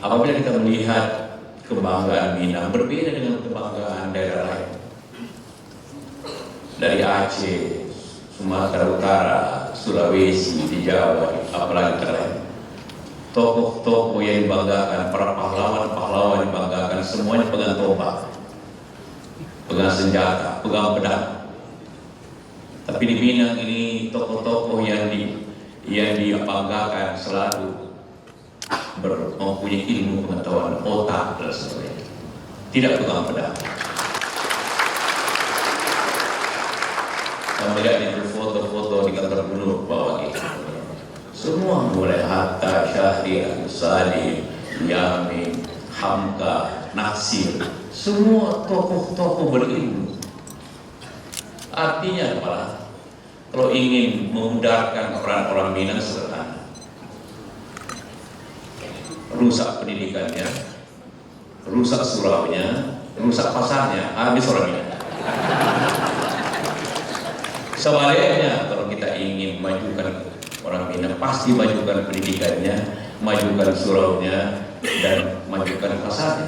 Apabila kita melihat kebanggaan Minang berbeda dengan kebanggaan daerah lain, dari Aceh, Sumatera Utara, Sulawesi, di Jawa, apalagi lain. Tokoh-tokoh yang dibanggakan, para pahlawan-pahlawan yang dibanggakan, semuanya pegang tombak, pegang senjata, pegang pedang. Tapi di Minang ini tokoh-tokoh yang dibanggakan selalu mempunyai ilmu pengetahuan, otak dan sebagainya. Tidak pegang pedang. Saya melihat itu foto-foto di kantor gubernur bawah itu. Semua mulai Hatta, Syahri, Agus Salim, Yamin, Hamka, Nasir, semua tokoh-tokoh berilmu. Artinya apa? Kalau ingin memudarkan peran orang Minang sederhana, rusak pendidikannya, rusak suraunya, rusak pasarnya, habis orang Minang. Sebaliknya, kalau kita ingin majukan orang Minang, pasti majukan pendidikannya, majukan suraunya, dan majukan pasarnya.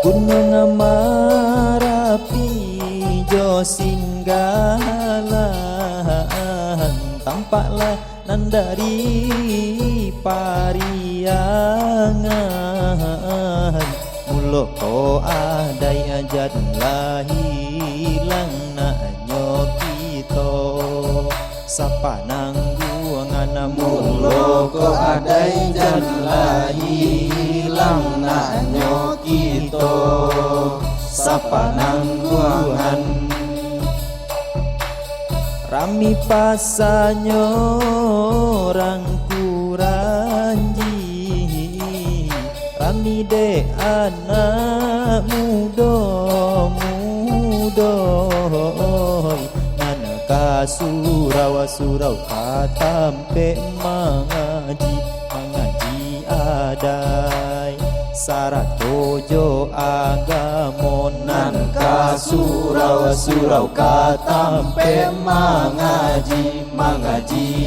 Gunung Merapi jo singgalan, tampaklah nan dari pariangan. Mulo ko adai ajat lah hilang nanyo kita, sapa nang guangan mulo ko adai ajat lah hilang nanyo kita, sapa nang guangan. Rami pasanyo orang kuranji, rami de anak muda nanaka surau katampe mengaji adai saratojo agamo nanka surau katampe mengaji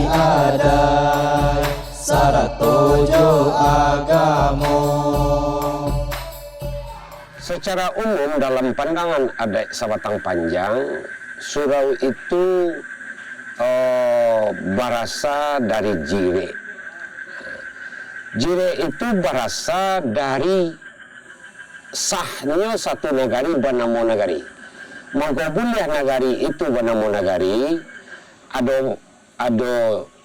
adai saratojo agamo. Secara umum dalam pandangan adat Sabatang Panjang, surau itu berasal dari jire. Jire itu berasal dari sahnya satu negari bernama nagari. Magabuliah nagari itu bernama nagari, ada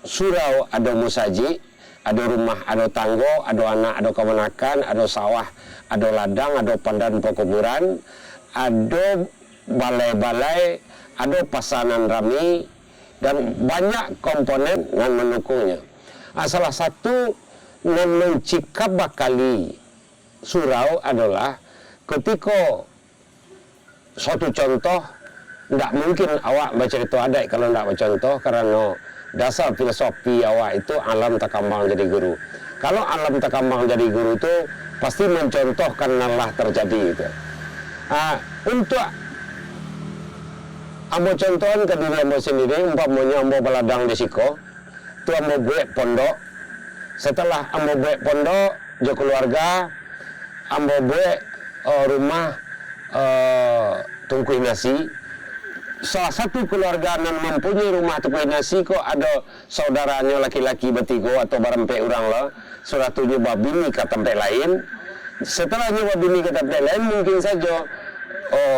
surau, ada musaji, ada rumah, ada tanggo, ada anak, ada kemenakan, ada sawah, ada ladang, ada pandan pekuburan, ada balai-balai, ada pasanan rami, dan banyak komponen yang mendukungnya. Salah satu yang mencikap bakali surau adalah ketika suatu contoh, tidak mungkin awak baca itu adat kalau tidak bercontoh, karena dasar filosofi awak itu alam takambang jadi guru. Kalau alam takambang jadi guru itu pasti mencontohkan nalah terjadi itu. Untuk ambo contohan ke diri ambo sendiri, umpamanya ambo beladang di siko, tu ambo buat pondok. Setelah ambo buat pondok, jo keluarga ambo buat rumah tungkui nasi. Salah satu keluarga yang mempunyai rumah tungkui nasi kok ada saudaranya laki-laki bertiga atau barempe orang lah. Salah tu nyoba bini ke tempat lain. Setelah nyoba bini ke tempat lain, mungkin saja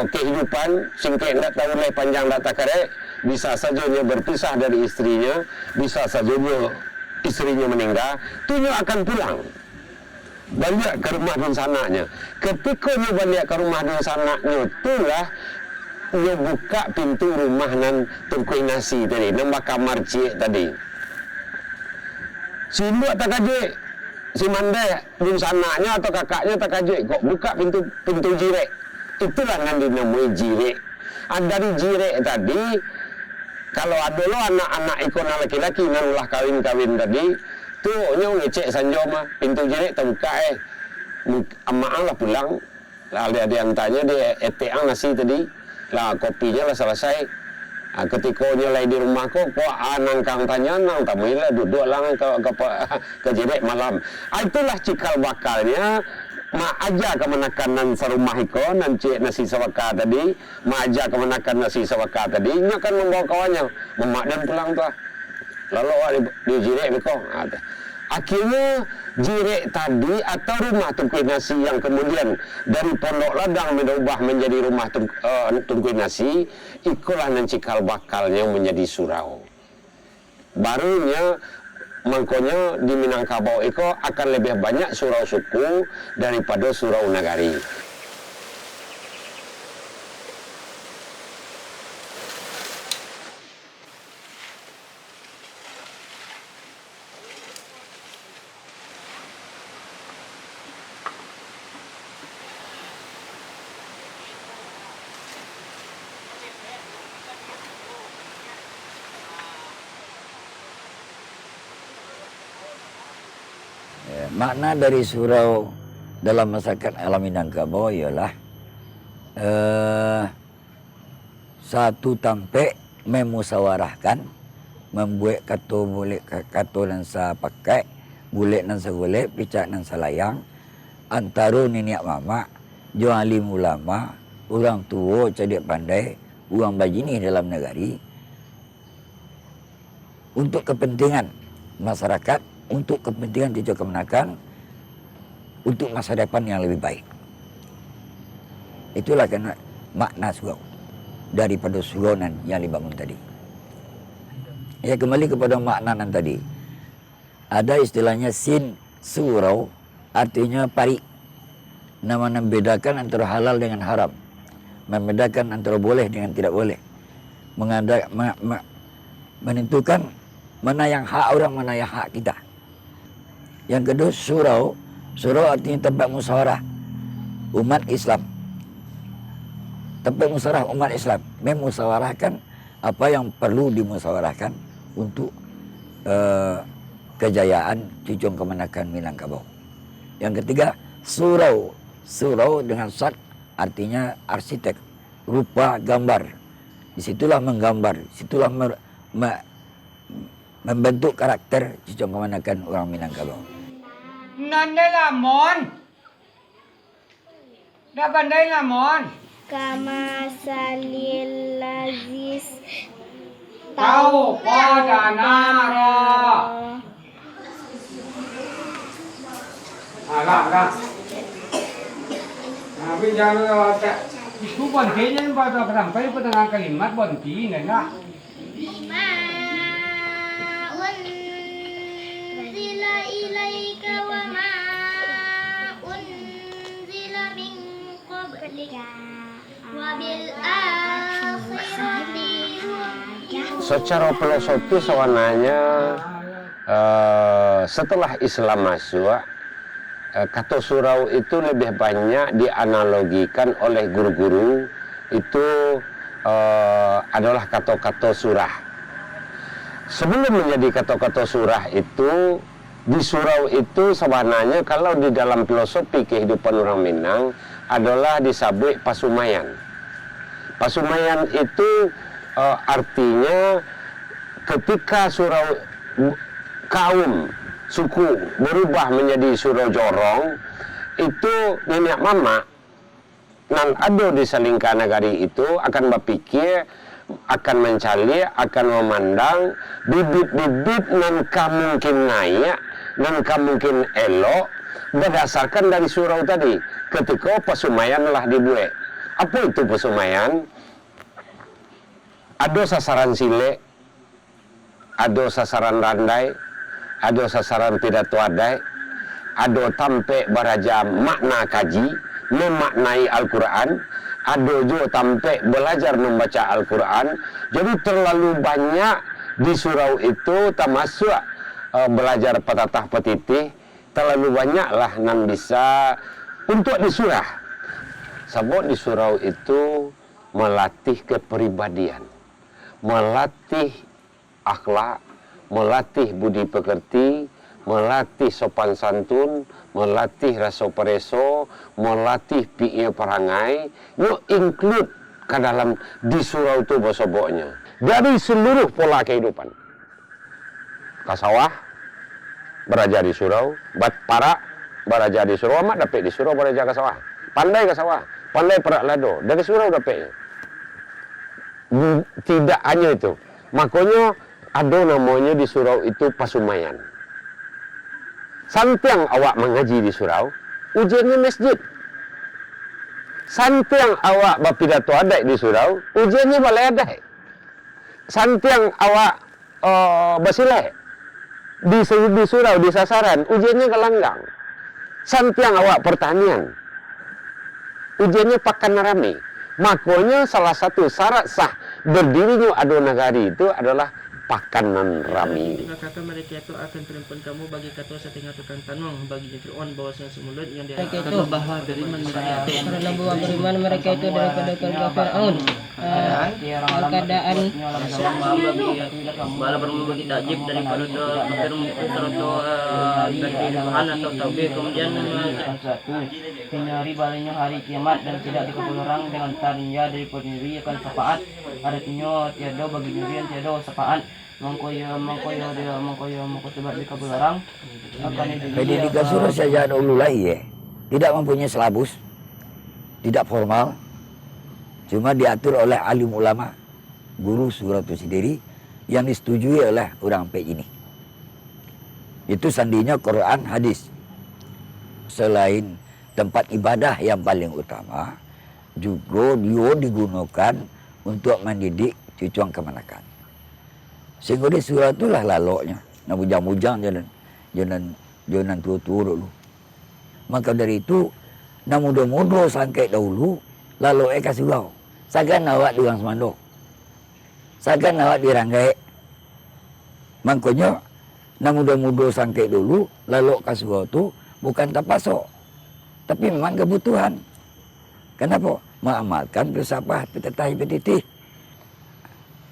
kehidupan singkat tak tahu leh panjang tak takarek, bisa saja dia berpisah dari istrinya, bisa saja dia istrinya meninggal, tu dia akan pulang balik ke rumah dan sanaknya. Ketika dia balik ke rumah dan sanaknya, itulah dia buka pintu rumah nan tungkui nasi tadi, nambah kamar cik tadi. Si Induk tak kajik, si Mandai dan sanaknya atau kakaknya tak kajik, kok buka pintu jirek. Itulah yang dinamai jirek. Dari jirek tadi, kalau ada lo anak-anak ikona laki-laki yang ulah kawin-kawin tadi, tu nyo ngecek sanjo mah pintu jirek terbuka amak lah pulang. Lah ada yang tanya dia eteang nasi tadi, lah kopinya lah selesai. Ketika nyo lagi di rumah kok nangkang tanya nang tamuilah duduk lang ke jirek malam. Itulah cikal bakalnya. Mak aja kemenakan serumah ikon dan cik nasi sawaka tadi, mak aja kemenakan nasi sawaka tadi, nya kan membawa kawannya, memak dan pulang tuh. Lalu di jirek beko. Akhirnya jirek tadi atau rumah tungkui nasi yang kemudian dari pondok ladang berubah menjadi rumah tungkui nasi, ikulah nan cikal bakalnya menjadi surau. Barunya mangkonya di Minangkabau itu akan lebih banyak surau suku daripada surau nagari. Makna dari surau dalam masyarakat alam Minangkabau ialah satu tampek memusawarahkan, membuat kato dan sa pakai, bulik dan sa bulik, picak dan sa layang, antara nenek mama, jo alim ulama, orang tua cerdik pandai, orang bajini dalam negari, untuk kepentingan masyarakat, untuk kepentingan tujuan kemenakan, untuk masa depan yang lebih baik. Itulah kena makna surau daripada surau yang dibangun tadi. Ya, kembali kepada makna nan tadi. Ada istilahnya sin surau, artinya pari. Nama membedakan antara halal dengan haram, membedakan antara boleh dengan tidak boleh, menentukan mana yang hak orang, mana yang hak kita. Yang kedua surau artinya tempat musyawarah umat Islam. Tempat musyawarah umat Islam, memusyawarahkan apa yang perlu dimusyawarahkan untuk kejayaan cucung kemenakan Minangkabau. Yang ketiga surau dengan sat artinya arsitek, rupa gambar. Disitulah menggambar, disitulah membentuk karakter cucung kemenakan orang Minangkabau. Nandai lamon. Dah pandai lamon. Kama salil lazis Tahu pada nara. Lah. Tapi jangan itu bontinya pada sampai pertengah kalimat bonti nena. bima unzila ilaika wa ma unzila min qablika wa bil akhirati Secara filosofi sebenarnya setelah Islam masuk, kata surau itu lebih banyak dianalogikan oleh guru-guru itu adalah kata-kata surah. Sebelum menjadi kata-kata surah itu, di surau itu sebenarnya kalau di dalam filosofi kehidupan orang Minang adalah disebut pasumayan. Pasumayan itu artinya ketika surau kaum suku berubah menjadi surau jorong, itu nenek mama nan ada di Salingka Nagari itu akan berpikir, akan mencari, akan memandang bibit-bibit nan mungkin naik, nan mungkin elok berdasarkan dari surau tadi. Ketika pesumayan telah dibuat. Apa itu pesumayan? Ada sasaran silek, ada sasaran randai, ada sasaran pidato adai, ada tampe baraja makna kaji, memaknai Al-Quran, ada juga tampe belajar membaca Al-Quran. Jadi terlalu banyak di surau itu, termasuk belajar petatah petitih, terlalu banyaklah nan bisa untuk di surah. Sebab di surau itu melatih kepribadian, melatih akhlak, melatih budi pekerti, melatih sopan santun, melatih rasa pereso, melatih piye perangai, yo include ke dalam di surau itu bosoboknya. Dari seluruh pola kehidupan. Kasawah, beraja di surau, bat para, beraja di surau, amat dapat di surau beraja kasawah. Pandai kasawah, pandai perak lado, dari surau dapat. Tidak hanya itu. Makanya ada namanya di surau itu pasumayan. Sampai awak mengaji di surau, ujiannya masjid. Sampai awak berpidato adai di surau, ujiannya balai adai. Sampai awak bersilai di surau, di sasaran, ujiannya gelanggang. Sampai awak pertanian, ujiannya pakan rame. Makanya salah satu syarat sah berdirinya Ado Nagari itu adalah pakanan rami. Kata mereka itu akan penempun kamu bagi kata setengah tukang tanong bagi Fir'aun bahwasanya semulut yang dia mereka itu bahwa beriman mereka karena bahwa beriman mereka itu daripada keluarga Fir'aun. Keadaan bala berbagi takjib daripada dari Tuhan atau tauhid, kemudian hindari balanya hari kiamat dan tidak dikabul orang dengan tadinya dari pendiri akan syafaat. Artinya tiada bagi diri yang tiada syafaat. Mengkoyo sebab dikabul orang akan Pendidikan surau sejak dahulu lagi tidak mempunyai selabus, tidak formal, cuma diatur oleh alim ulama, guru surau itu sendiri yang disetujui oleh orang Pek ini. Itu sandinya Quran, hadis. Selain tempat ibadah yang paling utama, juga dia digunakan untuk mendidik cucuan kemanakan. Sehingga di surau itulah laloknya, nak bujang-bujang jalan tua-tua dulu. Maka dari itu, nak muda-muda sangkait dahulu, laloknya ke surau. Sakan awak di Orang Semandok. Sakan awak di Ranggai. Makanya, nak muda-muda sangkait dulu, lalok ke surau itu bukan terpasok. Tapi memang kebutuhan. Kenapa? Mengamalkan filsafat petatah petitih.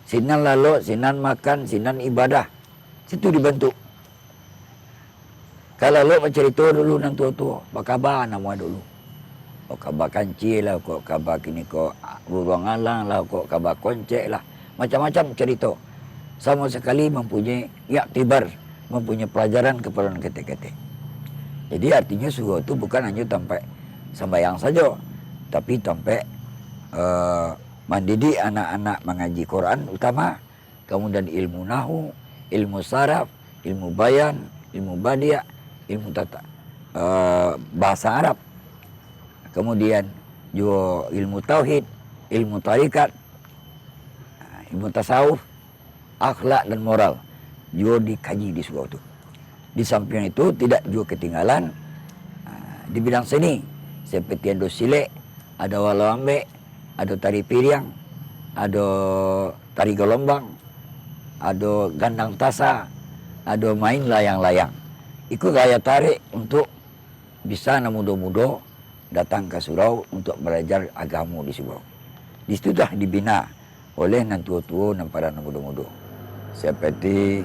Sinan lalu, sinan makan, sinan ibadah. Situ dibentuk. Kalau lo bercerita dulu nang tua-tua, apa khabar nama dulu? Kok khabar kancil lah, kok khabar kini kok burung alang lah, kok khabar koncek lah. Macam-macam cerita. Sama sekali mempunyai iktibar, mempunyai pelajaran kepada kete-kete. Jadi artinya surau itu bukan hanya sampai sembahyang saja, tapi sampai mendidik anak-anak mengaji Quran utama, kemudian ilmu nahu, ilmu saraf, ilmu bayan, ilmu badiah, ilmu tata bahasa Arab, kemudian juga ilmu tauhid, ilmu tarikat, ilmu tasawuf, akhlak dan moral juga dikaji di surau itu. Di samping itu tidak juga ketinggalan di bidang seni seperti ada silek, ada walau ambek, ada tari piring, ada tari gelombang, ada gandang tasa, ada main layang-layang. Itu gaya tarik untuk bisa muda-muda datang ke surau untuk belajar agama di surau. Di situ dah dibina oleh nan tua-tua dan para muda-muda. Seperti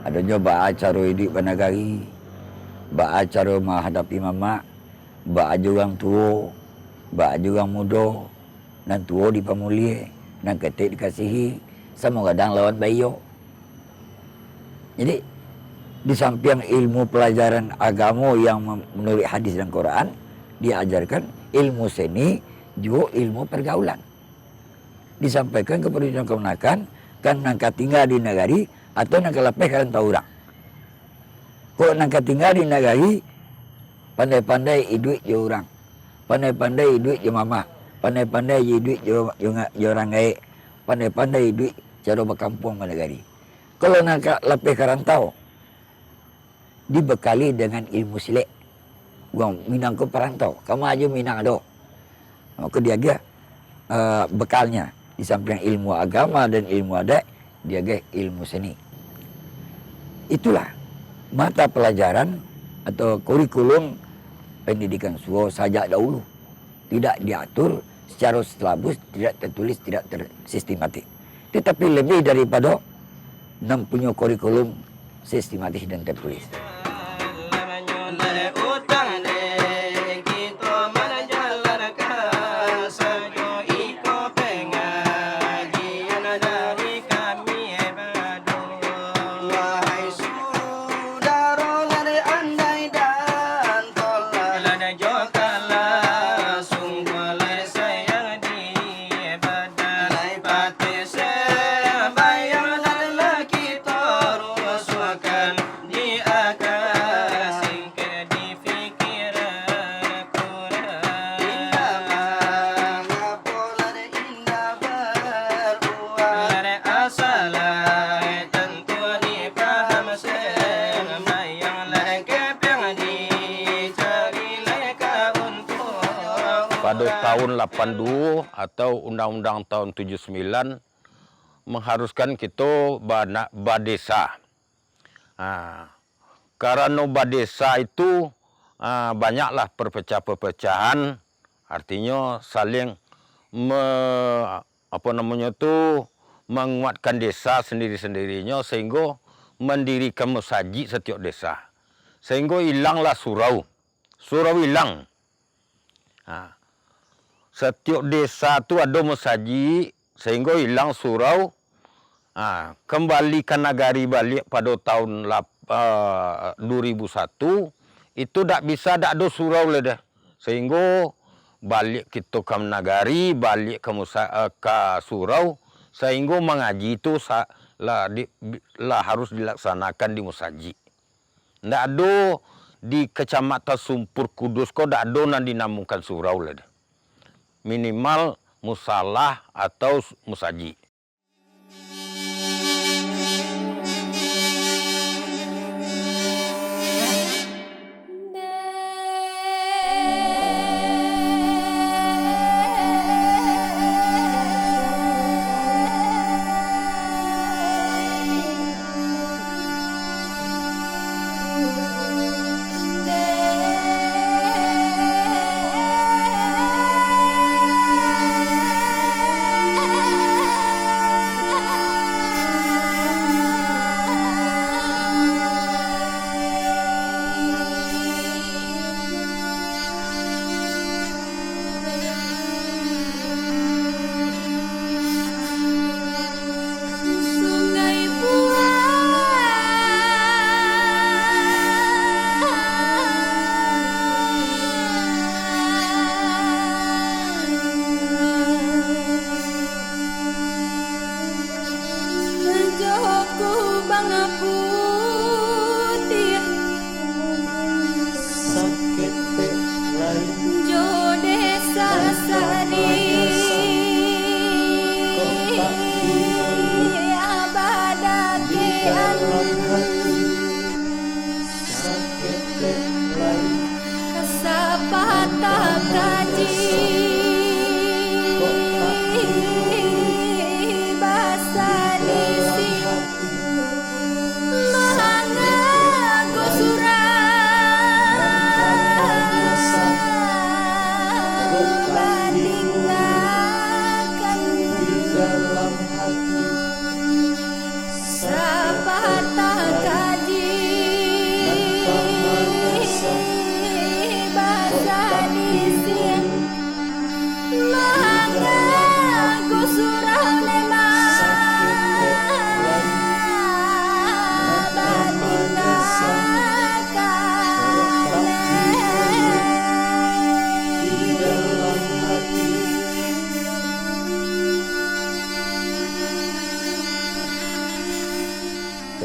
adanya acara hidup Banagari, acara menghadapi mama, baju orang tua, baju orang muda, dan tua dipamulia, dan ketik dikasihi, sama kadang lawan bayo. Jadi Di samping ilmu pelajaran agama yang menurut hadis dan Quran, diajarkan ilmu seni juga ilmu pergaulan. Disampaikan kepada kemenakan kan nangka tinggal di negari atau nangka lepeh kalian tahu orang. Kok nangka tinggal di negari pandai-pandai duit je orang, pandai-pandai duit je mama, pandai-pandai duit je orang gaik, pandai-pandai duit cara berkampung di negari. Kalau nangka lepeh karantau dibekali dengan ilmu silik. Orang Minang ke perantau, kamu aja Minang ada. Maka dia bekalnya di samping ilmu agama dan ilmu adat, dia ilmu seni. Itulah mata pelajaran atau kurikulum pendidikan Suwo sajak dahulu. Tidak diatur secara silabus, tidak tertulis, tidak tersistematik. Tetapi lebih daripada mempunyai kurikulum sistematis dan tertulis. Pada tahun 82 atau Undang-Undang tahun 79 mengharuskan kita badesa. Karena badesa itu banyaklah perpecahan-perpecahan, artinya saling menguatkan desa sendiri-sendirinya sehingga mendirikan masjid setiap desa. Sehingga hilanglah surau. Surau hilang. Setiap desa tu ada masjid sehingga hilang surau. Kembalikan nagari balik pada tahun 2001 itu tak bisa, tak ada surau lah dah. Sehingga balik kita ke nagari, balik ke surau, sehingga mengaji itu harus dilaksanakan di masjid. Tak ada di Kecamatan Sumpur Kudus kok tak ada yang dinamakan surau lah dah. Minimal musalah atau masjid.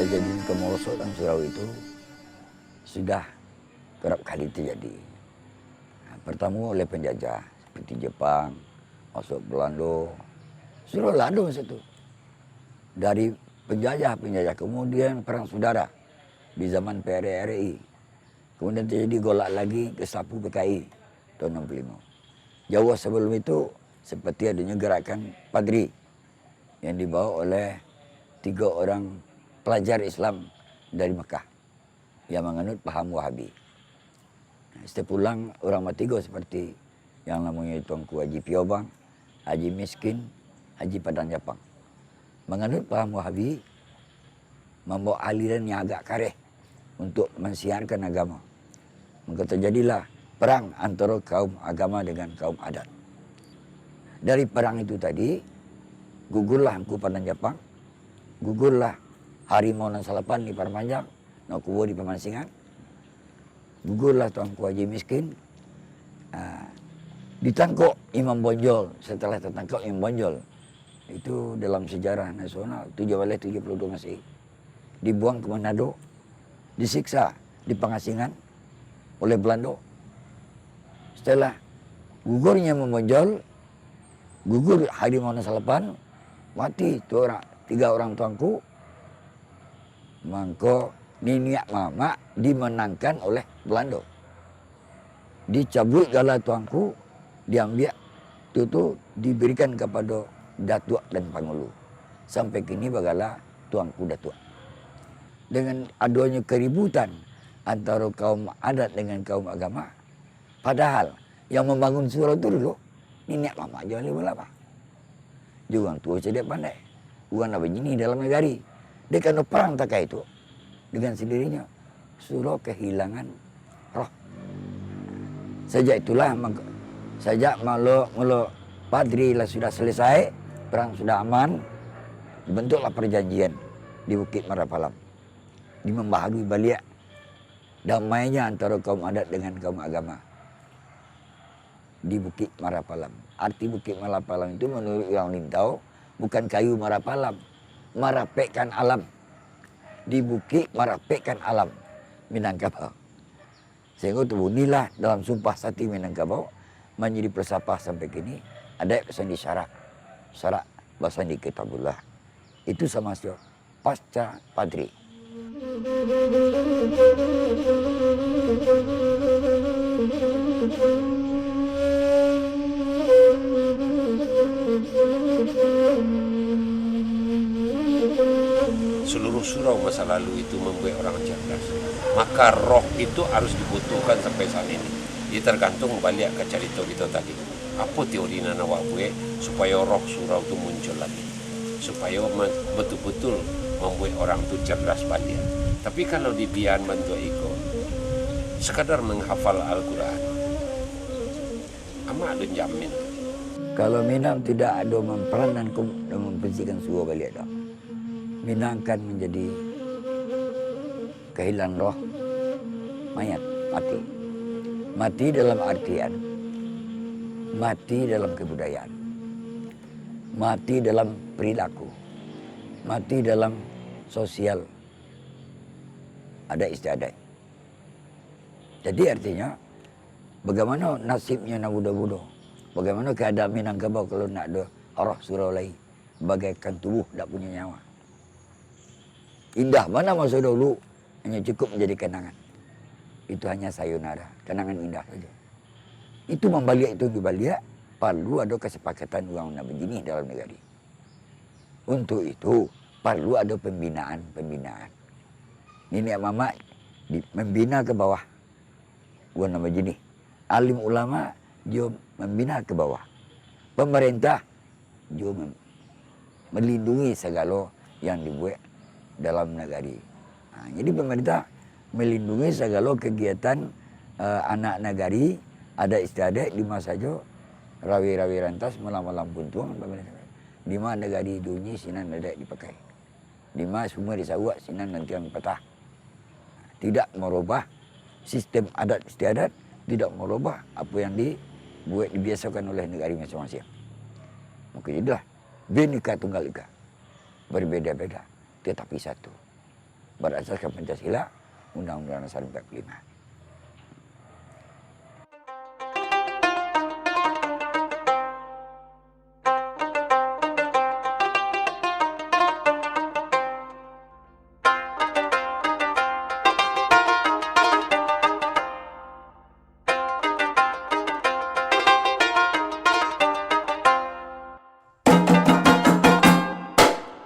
terjadi kemerosotan surau itu sudah kerap kali terjadi. Pertama oleh penjajah seperti Jepang, masuk Belanda, surau Lado masa itu. Dari penjajah, kemudian perang saudara di zaman PRRI. Kemudian terjadi golak lagi Gestapo PKI tahun 65. Jauh sebelum itu seperti adanya gerakan Padri yang dibawa oleh 3 orang pelajar Islam dari Mekah yang menganut paham Wahabi. Setelah pulang orang Matigo seperti yang namanya Tuanku Haji Piobang, Haji Miskin, Haji Padang Japang. Menganut paham Wahabi, membawa aliran yang agak kareh untuk mensiarkan agama. Maka terjadilah perang antara kaum agama dengan kaum adat. Dari perang itu tadi, gugurlah Engku Padang Japang, gugurlah Harimau nan Salapan di Parmanjang, Nokuwo di Pemansingan, gugurlah Tuanku Haji Miskin, ditangkap Imam Bonjol. Setelah tertangkap Imam Bonjol, itu dalam sejarah nasional 72 Masih, dibuang ke Manado, disiksa di Pengasingan oleh Belanda. Setelah gugurnya Bonjol, gugur Harimau nan Salapan, mati 3 orang tuanku. Maka Niniak Mama dimenangkan oleh Belanda. Dicabut gala tuanku, diambil itu diberikan kepada Datuk dan Pangulu. Sampai kini bagala tuanku Datuk. Dengan adanya keributan antara kaum adat dengan kaum agama, padahal yang membangun surau itu dulu Niniak Mama aja boleh apa? Juga tua cerdik pandai. Bukan apa begini dalam negari. Dia kena perang takai itu. Dengan sendirinya surau kehilangan roh. Sejak itulah, sejak malu Padri lah sudah selesai, perang sudah aman, dibentuklah perjanjian di Bukit Marapalam. Di membaharui balik damainya antara kaum adat dengan kaum agama di Bukit Marapalam. Arti Bukit Marapalam itu menurut orang Lintau bukan kayu Marapalam, merapekkan alam. Di bukit merapekkan alam Minangkabau. Sehingga terbunyilah dalam Sumpah Sakti Minangkabau menjadi persapah sampai kini ada pesan di syarak bahasa di Kitabullah. Itu sama saja pasca Padri. Seluruh surau masa lalu itu membuat orang cerdas. Maka roh itu harus dibutuhkan sampai saat ini. Ini tergantung balik ke cerita kita tadi. Apa teori nana wakwe supaya roh surau itu muncul lagi. Supaya betul-betul membuat orang itu cerdas balik. Tapi kalau dibiarkan bentuk itu, sekadar menghafal Al-Quran, amat ada jamin. Kalau Minang tidak ada memperanan dan membersihkan surau balik dah, Minang akan menjadi kehilangan roh, mayat, mati. Mati dalam artian, mati dalam kebudayaan, mati dalam perilaku, mati dalam sosial, ada istiadat. Jadi artinya, bagaimana nasibnya nak budak-budak? Bagaimana keadaan Minangkabau kalau nak ada roh surau lain? Bagaikan tubuh tak punya nyawa. Indah mana masa dulu hanya cukup menjadi kenangan. Itu hanya sayonara, kenangan indah saja. Itu membalik itu dibalik, perlu ada kesepakatan orang nak begini dalam negara. Untuk itu perlu ada pembinaan. Nenek mama membina ke bawah. Orang nak begini. Alim ulama dia membina ke bawah. Pemerintah dia melindungi segala yang dibuat dalam negari. Jadi pemerintah melindungi segala kegiatan anak negari, ada istiadat di masa saja rawi-rawi rantas malam-malam puntuang di mana negari dunia sinan ada dipakai. Di mana semua disawak sinan nanti yang patah. Tidak merubah sistem adat istiadat, tidak merubah apa yang dibiasakan oleh negari masing-masing. Maka itulah Bhinneka Tunggal Ika. Berbeda-beda tetapi satu. berasaskan Pancasila, Undang-Undang Dasar 45.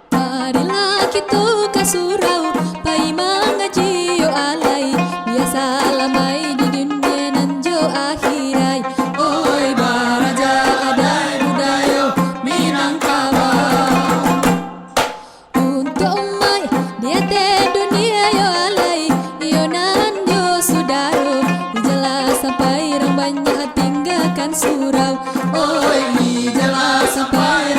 Marilah kita ke surau, pai mengaji yo alai, biasa lamai di dunia nan jo akhirai. Oi baraja adai budaya Minangkabau. Untuk mai dia te dunia yo alai, yo nan yo sudaro, jelas sampai orang banyak tinggalkan surau. Oi jelas sampai